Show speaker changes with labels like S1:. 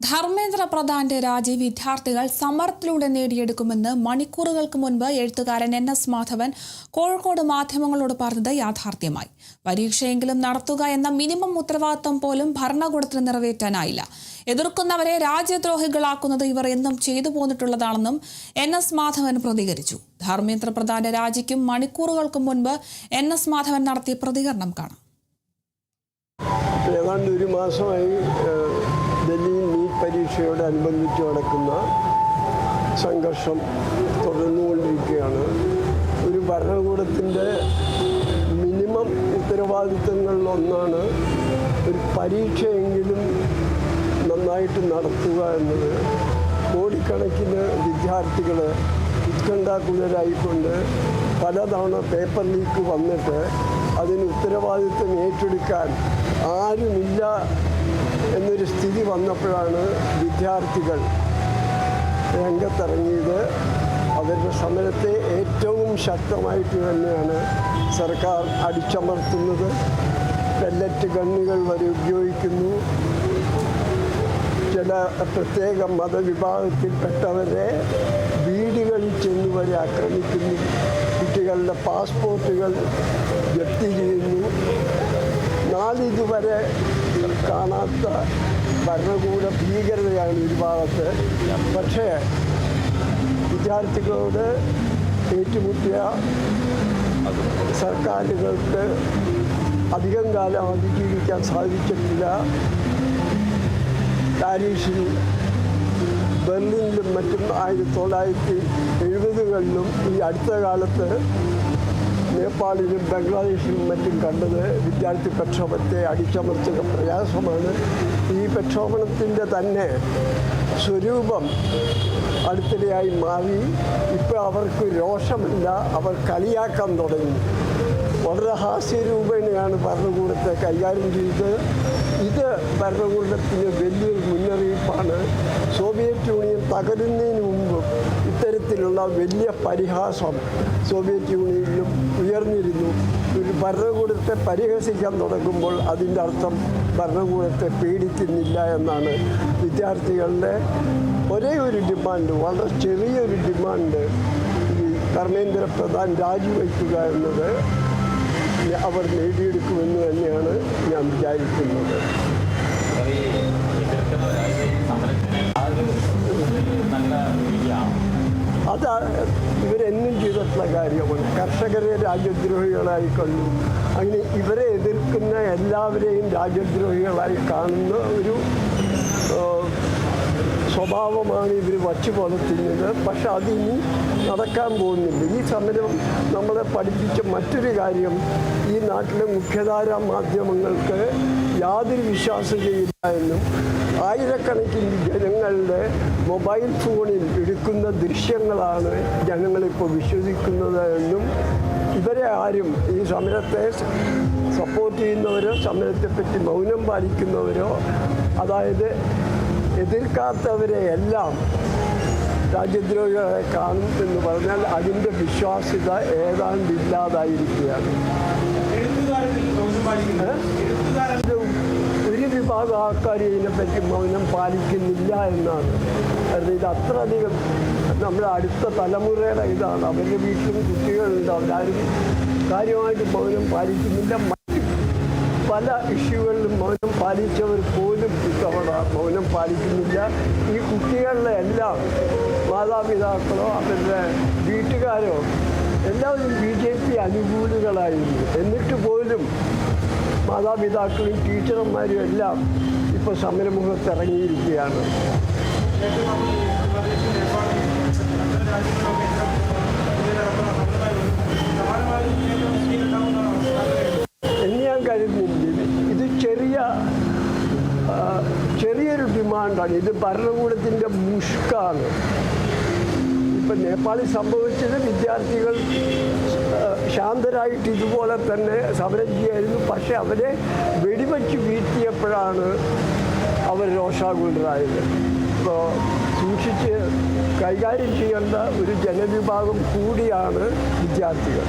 S1: ധർമ്മേന്ദ്ര പ്രധാന്റെ രാജി വിദ്യാർത്ഥികൾ സമരത്തിലൂടെ നേടിയെടുക്കുമെന്ന് മണിക്കൂറുകൾക്ക് മുൻപ് എഴുത്തുകാരൻ NS മാധവൻ കോഴിക്കോട് മാധ്യമങ്ങളോട് പറഞ്ഞത് യാഥാർത്ഥ്യമായി. പരീക്ഷയെങ്കിലും നടത്തുക എന്ന മിനിമം ഉത്തരവാദിത്തം പോലും ഭരണകൂടത്തിന് നിറവേറ്റാനായില്ല. എതിർക്കുന്നവരെ രാജ്യദ്രോഹികളാക്കുന്നത് ഇവർ എന്നും ചെയ്തു പോന്നിട്ടുള്ളതാണെന്നും NS മാധവൻ പ്രതികരിച്ചു. ധർമ്മേന്ദ്ര പ്രധാന്റെ രാജിക്കും മണിക്കൂറുകൾക്ക് മുൻപ് NS മാധവൻ നടത്തിയ പ്രതികരണം കാണാം.
S2: ഏതാണ്ട് ഒരു മാസമായി ഡൽഹിയിൽ നീറ്റ് പരീക്ഷയോടനുബന്ധിച്ച് നടക്കുന്ന സംഘർഷം തുടർന്നുകൊണ്ടിരിക്കുകയാണ്. ഒരു ഭരണകൂടത്തിൻ്റെ മിനിമം ഉത്തരവാദിത്തങ്ങളിലൊന്നാണ് ഒരു പരീക്ഷയെങ്കിലും നന്നായിട്ട് നടത്തുക എന്നത്. കോടിക്കണക്കിന് വിദ്യാർത്ഥികൾ ഉത്കണ്ഠാകുലരായിക്കൊണ്ട് പലതവണ പേപ്പർ ലീക്ക് വന്നിട്ട് അതിന് ഉത്തരവാദിത്വം ഏറ്റെടുക്കാൻ ആരുമില്ല എന്നൊരു സ്ഥിതി വന്നപ്പോഴാണ് വിദ്യാർത്ഥികൾ രംഗത്തിറങ്ങിയത്. അവരുടെ സമരത്തെ ഏറ്റവും ശക്തമായിട്ട് തന്നെയാണ് സർക്കാർ അടിച്ചമർത്തുന്നത്. പെല്ലറ്റ് ഗണ്ണുകൾ വരെ ഉപയോഗിക്കുന്നു. ചില പ്രത്യേക മതവിഭാഗത്തിൽപ്പെട്ടവരെ വീടുകളിൽ ചെന്ന് വരെ ആക്രമിക്കുന്നു. കുട്ടികളുടെ പാസ്പോർട്ടുകൾ ജപ്തി ചെയ്യുന്നു. നാളിതുവരെ കാണാത്ത ഭരണകൂട ഭീകരതയാണ് ഒരു ഭാഗത്ത്. പക്ഷേ വിദ്യാർത്ഥികളോട് ഏറ്റുമുട്ടിയ സർക്കാരുകൾക്ക് അധികം കാലം അതിജീവിക്കാൻ സാധിച്ചിട്ടില്ല. പാരീസിൽ, ബെർലിനിലും മറ്റും 1970കളിലും ഈ അടുത്ത കാലത്ത് നേപ്പാളിലും ബംഗ്ലാദേശിലും മറ്റും കണ്ടത് വിദ്യാർത്ഥി പ്രക്ഷോഭത്തെ അടിച്ചമർത്തുക പ്രയാസമാണ്. ഈ പ്രക്ഷോഭണത്തിൻ്റെ തന്നെ സ്വരൂപം അടുത്തിടെയായി മാറി. ഇപ്പോൾ അവർക്ക് രോഷമില്ല, അവർ കളിയാക്കാൻ തുടങ്ങി. വളരെ ഹാസ്യരൂപേണയാണ് ഭരണകൂടത്തെ കൈകാര്യം ചെയ്തത്. ഇത് ഭരണകൂടത്തിന് വലിയൊരു മുന്നറിയിപ്പാണ്. സോവിയറ്റ് യൂണിയൻ തകരുന്നതിന് മുമ്പ് ഇത്തരത്തിലുള്ള വലിയ പരിഹാസം സോവിയറ്റ് യൂണിയനിലും ഉയർന്നിരുന്നു. ഒരു ഭരണകൂടത്തെ പരിഹസിക്കാൻ തുടങ്ങുമ്പോൾ അതിൻ്റെ അർത്ഥം ഭരണകൂടത്തെ പേടിക്കുന്നില്ല എന്നാണ്. വിദ്യാർത്ഥികളുടെ ഒരേ ഒരു ഡിമാൻഡ്, വളരെ ചെറിയൊരു ഡിമാൻഡ്, ഈ ധർമ്മേന്ദ്ര പ്രധാൻ രാജിവയ്ക്കുക എന്നത് അവർ നേടിയെടുക്കുമെന്ന് തന്നെയാണ് ഞാൻ വിചാരിക്കുന്നത്. അത് ഇവരെന്നും ചെയ്തിട്ടുള്ള കാര്യമാണ്. കർഷകരെ രാജ്യദ്രോഹികളായി കണ്ടു. അങ്ങനെ ഇവരെ എതിർക്കുന്ന എല്ലാവരെയും രാജ്യദ്രോഹികളായി കാണുന്ന ഒരു സ്വഭാവമാണ് ഇവർ വച്ചു പുലർത്തുന്നത്. പക്ഷെ അതിനി നടക്കാൻ പോകുന്നില്ല. ഈ സമരം നമ്മളെ പഠിപ്പിച്ച മറ്റൊരു കാര്യം, ഈ നാട്ടിലെ മുഖ്യധാരാ മാധ്യമങ്ങൾക്ക് യാതൊരു വിശ്വാസ്യതയില്ല എന്നും ആയിരക്കണക്കിന് ജനങ്ങളുടെ മൊബൈൽ ഫോണിൽ എടുക്കുന്ന ദൃശ്യങ്ങളാണ് ജനങ്ങളിപ്പോൾ വിശ്വസിക്കുന്നത് എന്നും ഇവരെ ആരും ഈ സമരത്തെ സപ്പോർട്ട് ചെയ്യുന്നവരോ സമരത്തെപ്പറ്റി മൗനം പാലിക്കുന്നവരോ, അതായത് എതിർക്കാത്തവരെ എല്ലാം രാജ്യദ്രോഹികളെ കാണും എന്ന് പറഞ്ഞാൽ അതിൻ്റെ വിശ്വാസ്യത ഏതാണ്ട് ഇല്ലാതായിരിക്കുകയാണ്. ഒരു വിഭാഗം ആൾക്കാർ ഇതിനെപ്പറ്റി മൗനം പാലിക്കുന്നില്ല എന്നാണ്. കാരണം ഇത് അത്രയധികം നമ്മുടെ അടുത്ത തലമുറയുടെ ഇതാണ്. അവരുടെ വീട്ടിലും കുട്ടികളുണ്ട്, അവരാരും കാര്യമായിട്ട് മൗനം പാലിക്കുന്നില്ല. പല ഇഷ്യൂകളിലും മൗനം പാലിച്ചവർ പോലും ഇത്തവണ മൗനം പാലിക്കുന്നില്ല. ഈ കുട്ടികളുടെ എല്ലാം മാതാപിതാക്കളോ അവരുടെ വീട്ടുകാരോ എല്ലാവരും BJP അനുകൂലികളായിരുന്നു. എന്നിട്ട് പോലും മാതാപിതാക്കളും ടീച്ചർമാരും എല്ലാം ഇപ്പോൾ സമരമുഖത്ത് ഇറങ്ങിയിരിക്കുകയാണ്. എന്ന് ഞാൻ കരുതുന്നില്ല. ഇത് ചെറിയൊരു ഡിമാൻഡാണ്. ഇത് ഭരണകൂടത്തിൻ്റെ മുഷ്കാണ്. ഇപ്പം നേപ്പാളിൽ സംഭവിച്ചത് വിദ്യാർത്ഥികൾ ശാന്തരായിട്ട് ഇതുപോലെ തന്നെ സമരം ചെയ്യായിരുന്നു. പക്ഷെ അവരെ വെടിവെച്ച് വീഴ്ത്തിയപ്പോഴാണ് അവർ രോഷാകുലരായത്. ഇപ്പോൾ സൂക്ഷിച്ച് കൈകാര്യം ചെയ്യേണ്ട ഒരു ജനവിഭാഗം കൂടിയാണ് വിദ്യാർത്ഥികൾ.